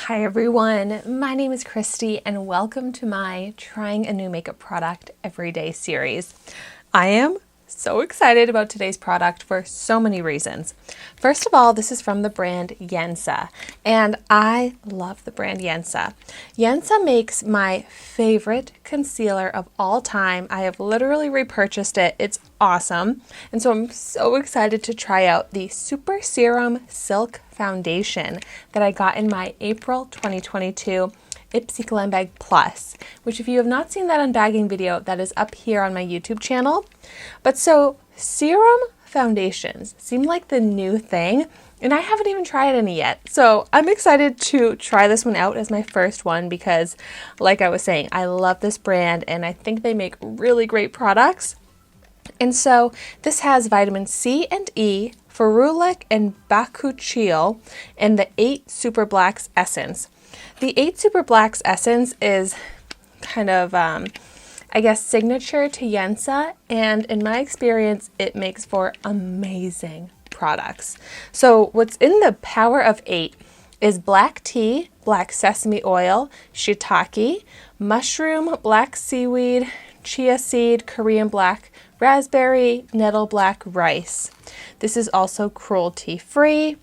Hi everyone, my name is Christy and welcome to my Trying a New Makeup Product Everyday series. I am so excited about today's product for so many reasons. First of all, this is from the brand Yensa, and I love the brand Yensa. Yensa makes my favorite concealer of all time. I have literally repurchased it. It's awesome. And so I'm so excited to try out the Super Serum Silk Foundation that I got in my April 2022 Ipsy Glam Bag Plus, which if you have not seen that unbagging video, that is up here on my YouTube channel. But so serum foundations seem like the new thing, and I haven't even tried any yet. So I'm excited to try this one out as my first one because, like I was saying, I love this brand and I think they make really great products. And so this has vitamin C and E, ferulic and bakuchiol, and the 8 Super Blacks Essence. The 8 Super Blacks Essence is kind of, I guess, signature to Yensa, and in my experience, it makes for amazing products. So what's in the Power of 8 is black tea, black sesame oil, shiitake, mushroom, black seaweed, chia seed, Korean black raspberry, nettle black rice. This is also cruelty-free.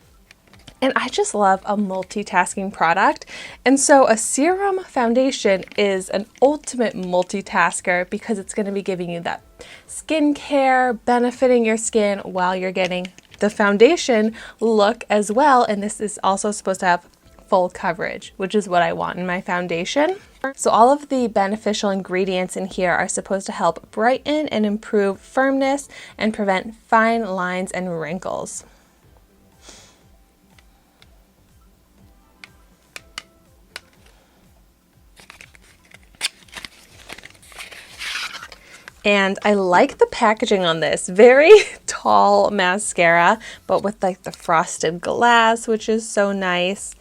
And I just love a multitasking product. And so a serum foundation is an ultimate multitasker because it's going to be giving you that skincare, benefiting your skin while you're getting the foundation look as well. And this is also supposed to have full coverage, which is what I want in my foundation. So all of the beneficial ingredients in here are supposed to help brighten and improve firmness and prevent fine lines and wrinkles. And I like the packaging on this. Very tall mascara, but with like the frosted glass, which is so nice.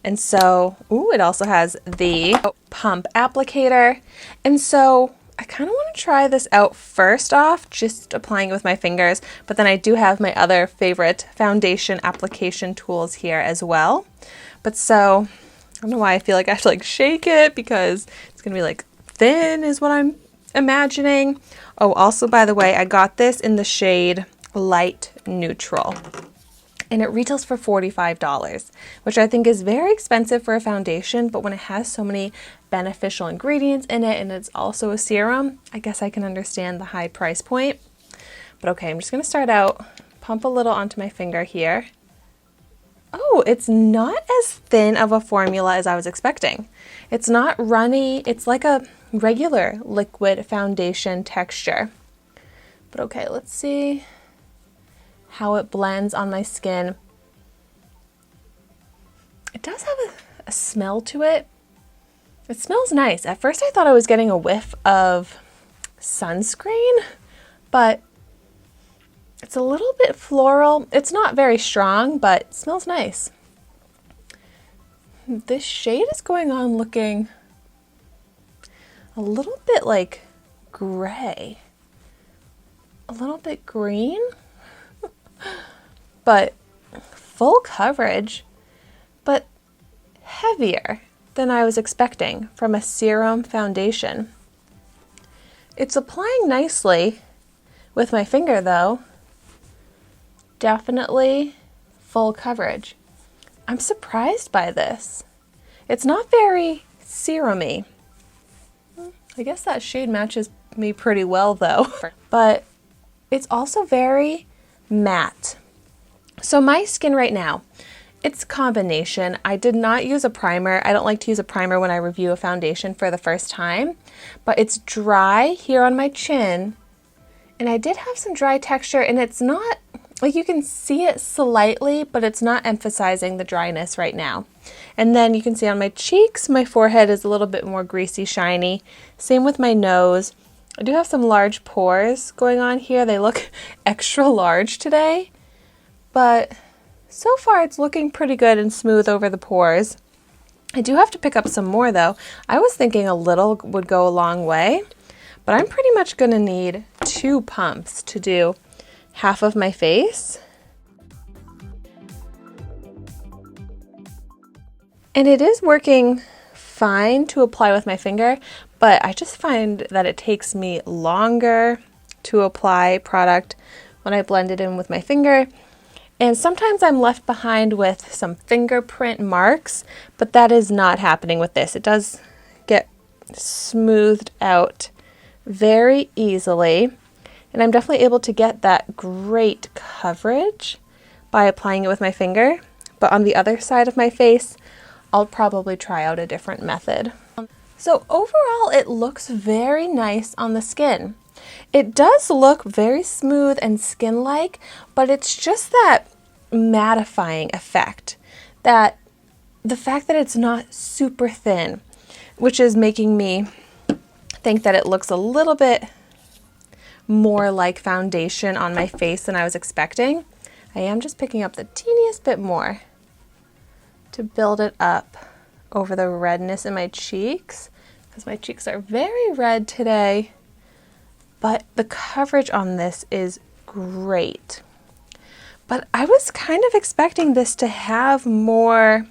And so, it also has the pump applicator. And so I kind of want to try this out first off, just applying it with my fingers. But then I do have my other favorite foundation application tools here as well. But so, I don't know why I feel like I have to like shake it because it's going to be like thin is what I'm imagining. Oh, also, by the way, I got this in the shade Light Neutral. And it retails for $45, which I think is very expensive for a foundation, but when it has so many beneficial ingredients in it and it's also a serum, I guess I can understand the high price point. But okay, I'm just going to start out, pump a little onto my finger here. Oh, it's not as thin of a formula as I was expecting. It's not runny. It's like a regular liquid foundation texture. But okay, let's see how it blends on my skin. It does have a smell to it. It smells nice. At first I thought I was getting a whiff of sunscreen, but it's a little bit floral. It's not very strong, but it smells nice. This shade is going on looking a little bit like gray, a little bit green, but full coverage, but heavier than I was expecting from a serum foundation. It's applying nicely with my finger though. Definitely full coverage. I'm surprised by this. It's not very serum-y. I guess that shade matches me pretty well though, but it's also very matte. So my skin right now, it's a combination. I did not use a primer. I don't like to use a primer when I review a foundation for the first time, but it's dry here on my chin, and I did have some dry texture, and it's not, like you can see it slightly, but it's not emphasizing the dryness right now. And then you can see on my cheeks, my forehead is a little bit more greasy, shiny. Same with my nose. I do have some large pores going on here. They look extra large today, but so far it's looking pretty good and smooth over the pores. I do have to pick up some more though. I was thinking a little would go a long way, but I'm pretty much gonna need 2 pumps to do half of my face. And it is working fine to apply with my finger, but I just find that it takes me longer to apply product when I blend it in with my finger. And sometimes I'm left behind with some fingerprint marks, but that is not happening with this. It does get smoothed out very easily, and I'm definitely able to get that great coverage by applying it with my finger. But on the other side of my face, I'll probably try out a different method. So overall, it looks very nice on the skin. It does look very smooth and skin-like, but it's just that mattifying effect, that the fact that it's not super thin, which is making me think that it looks a little bit more like foundation on my face than I was expecting. I am just picking up the teeniest bit more to build it up over the redness in my cheeks, because my cheeks are very red today. But the coverage on this is great. But I was kind of expecting this to have more,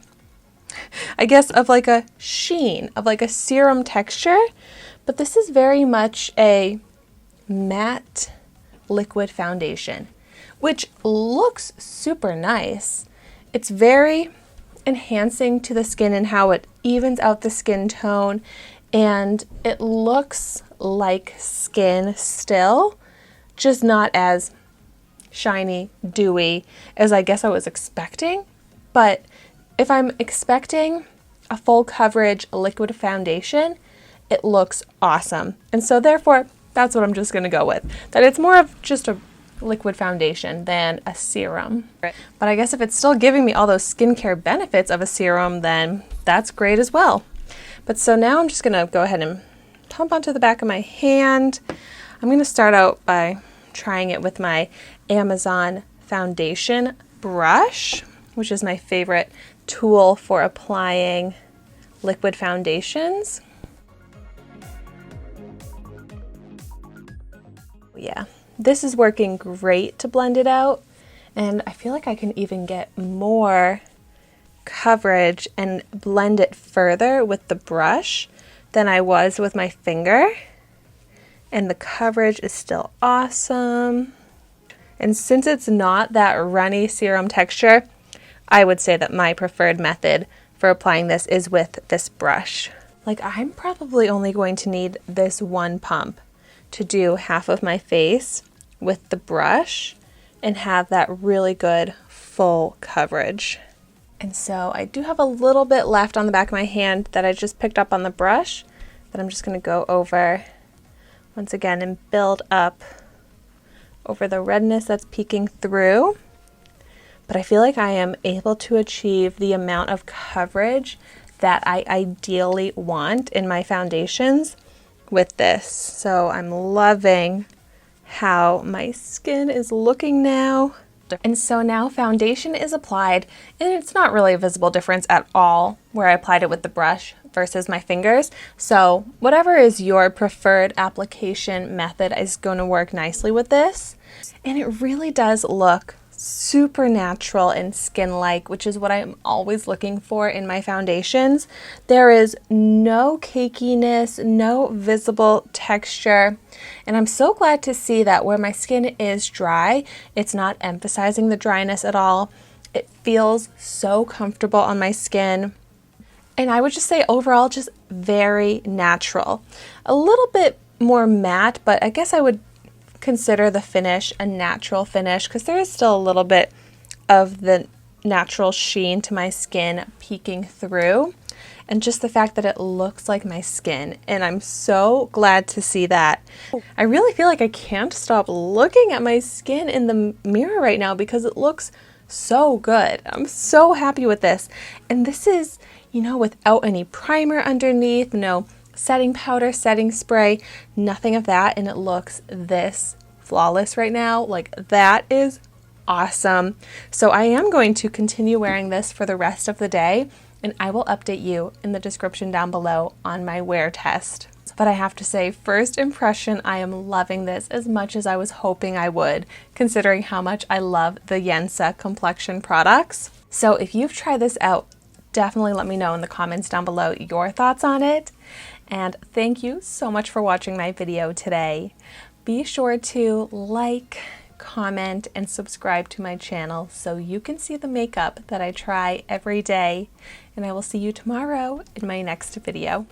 I guess, of like a sheen, of like a serum texture. But this is very much a matte liquid foundation, which looks super nice. It's very enhancing to the skin and how it evens out the skin tone, and it looks like skin still, just not as shiny, dewy as I guess I was expecting. But if I'm expecting a full coverage liquid foundation, it looks awesome. And so therefore, that's what I'm just going to go with, that it's more of just a liquid foundation than a serum. But I guess if it's still giving me all those skincare benefits of a serum, then that's great as well. But so now I'm just going to go ahead and pump onto the back of my hand. I'm going to start out by trying it with my Amazon foundation brush, which is my favorite tool for applying liquid foundations. Yeah, this is working great to blend it out, and I feel like I can even get more coverage and blend it further with the brush than I was with my finger. And the coverage is still awesome. And since it's not that runny serum texture, I would say that my preferred method for applying this is with this brush. Like, I'm probably only going to need this one pump to do half of my face with the brush and have that really good full coverage. And so I do have a little bit left on the back of my hand that I just picked up on the brush that I'm just going to go over once again and build up over the redness that's peeking through. But I feel like I am able to achieve the amount of coverage that I ideally want in my foundations with this. So I'm loving how my skin is looking now. And so now foundation is applied, and it's not really a visible difference at all where I applied it with the brush versus my fingers. So whatever is your preferred application method is going to work nicely with this. And it really does look super natural and skin-like, which is what I'm always looking for in my foundations. There is no cakiness, no visible texture, and I'm so glad to see that where my skin is dry, it's not emphasizing the dryness at all. It feels so comfortable on my skin, and I would just say overall just very natural. A little bit more matte, but I guess I would consider the finish a natural finish because there is still a little bit of the natural sheen to my skin peeking through, and just the fact that it looks like my skin, and I'm so glad to see that. I really feel like I can't stop looking at my skin in the mirror right now because it looks so good. I'm so happy with this, and this is, you know, without any primer underneath, no setting powder, setting spray, nothing of that, and it looks this flawless right now. Like, that is awesome. So I am going to continue wearing this for the rest of the day, and I will update you in the description down below on my wear test. But I have to say, first impression, I am loving this as much as I was hoping I would, considering how much I love the Yensa complexion products. So if you've tried this out, definitely let me know in the comments down below your thoughts on it. And thank you so much for watching my video today. Be sure to like, comment, and subscribe to my channel so you can see the makeup that I try every day. And I will see you tomorrow in my next video.